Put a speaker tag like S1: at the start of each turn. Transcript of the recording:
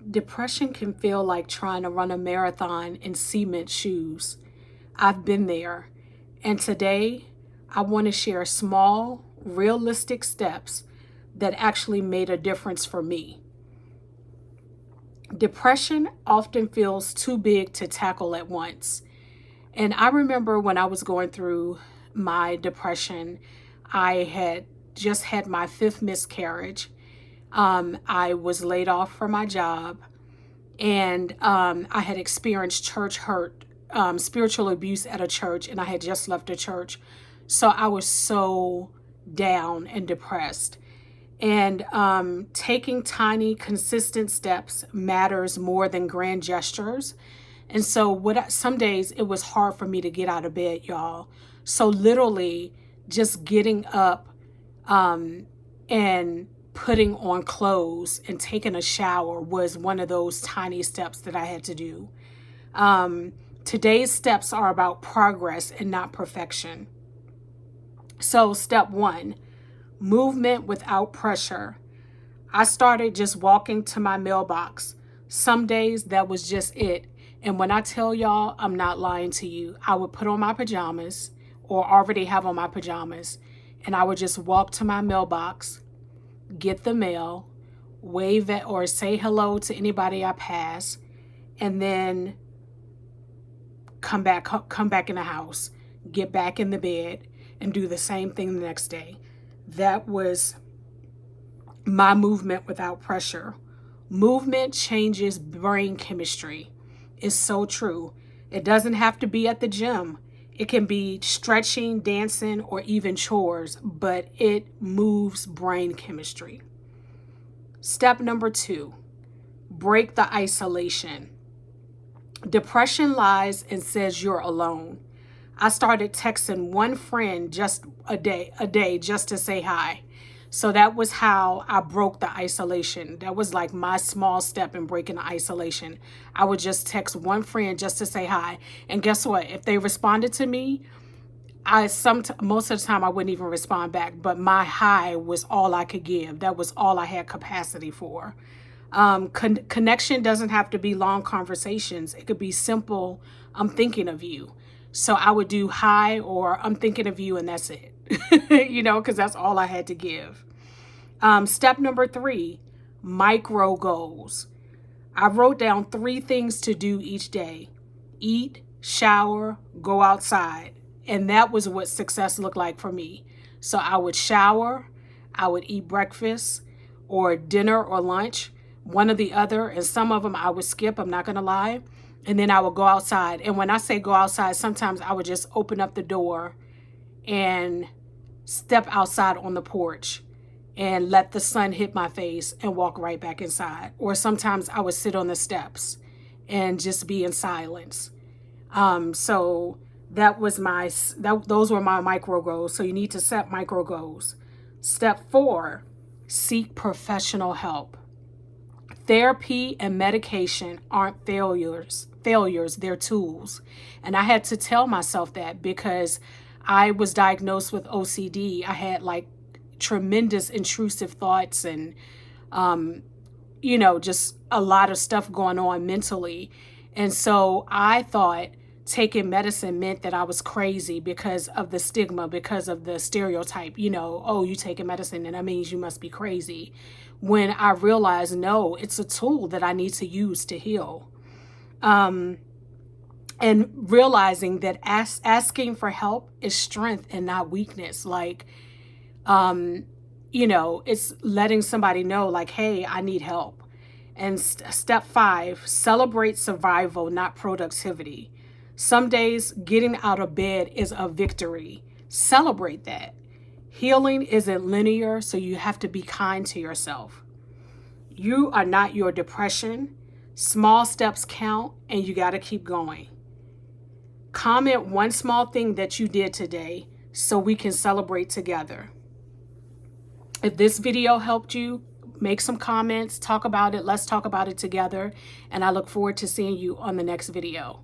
S1: Depression can feel like trying to run a marathon in cement shoes. I've been there. And today, I want to share small, realistic steps that actually made a difference for me. Depression often feels too big to tackle at once. And I remember when I was going through my depression, I had just had my fifth miscarriage. I was laid off from my job, and I had experienced church hurt, spiritual abuse at a church, and I had just left a church. So I was so down and depressed. And taking tiny, consistent steps matters more than grand gestures. And so some days it was hard for me to get out of bed, y'all. So literally just getting up and putting on clothes and taking a shower was one of those tiny steps that I had to do. Today's steps are about progress and not perfection. So step 1, movement without pressure. I started just walking to my mailbox. Some days that was just it. And when I tell y'all, I'm not lying to you, I would put on my pajamas or already have on my pajamas, and I would just walk to my mailbox, get the mail, wave at or say hello to anybody I pass, and then come back in the house, get back in the bed, and do the same thing the next day. That was my movement without pressure. Movement changes brain chemistry. It's so true. It doesn't have to be at the gym. It can be stretching, dancing, or even chores, but it moves brain chemistry. Step number 2, break the isolation. Depression lies and says you're alone. I started texting one friend just a day just to say hi. So that was how I broke the isolation. That was like my small step in breaking the isolation. I would just text one friend just to say hi. And guess what? If they responded to me, most of the time I wouldn't even respond back. But my hi was all I could give. That was all I had capacity for. Connection doesn't have to be long conversations. It could be simple, I'm thinking of you. So I would do hi or I'm thinking of you, and that's it. Because that's all I had to give. Step number 3, micro goals. I wrote down 3 things to do each day: eat, shower, go outside. And that was what success looked like for me. So I would shower, I would eat breakfast or dinner or lunch, one or the other. And some of them I would skip, I'm not going to lie. And then I would go outside. And when I say go outside, sometimes I would just open up the door and step outside on the porch and let the sun hit my face and walk right back inside. Or sometimes I would sit on the steps and just be in silence. So that was those were my micro goals. So you need to set micro goals. Step 4, seek professional help. Therapy and medication aren't failures, they're tools. And I had to tell myself that because I was diagnosed with OCD. I had like tremendous intrusive thoughts and, just a lot of stuff going on mentally. And so I thought taking medicine meant that I was crazy because of the stigma, because of the stereotype, oh, you taking medicine and that means you must be crazy. When I realized, no, it's a tool that I need to use to heal. And realizing that asking for help is strength and not weakness. Like, it's letting somebody know like, hey, I need help. And step 5, celebrate survival, not productivity. Some days getting out of bed is a victory. Celebrate that. Healing isn't linear, so you have to be kind to yourself. You are not your depression. Small steps count, and you got to keep going. Comment one small thing that you did today so we can celebrate together. If this video helped you, make some comments, talk about it. Let's talk about it together. And I look forward to seeing you on the next video.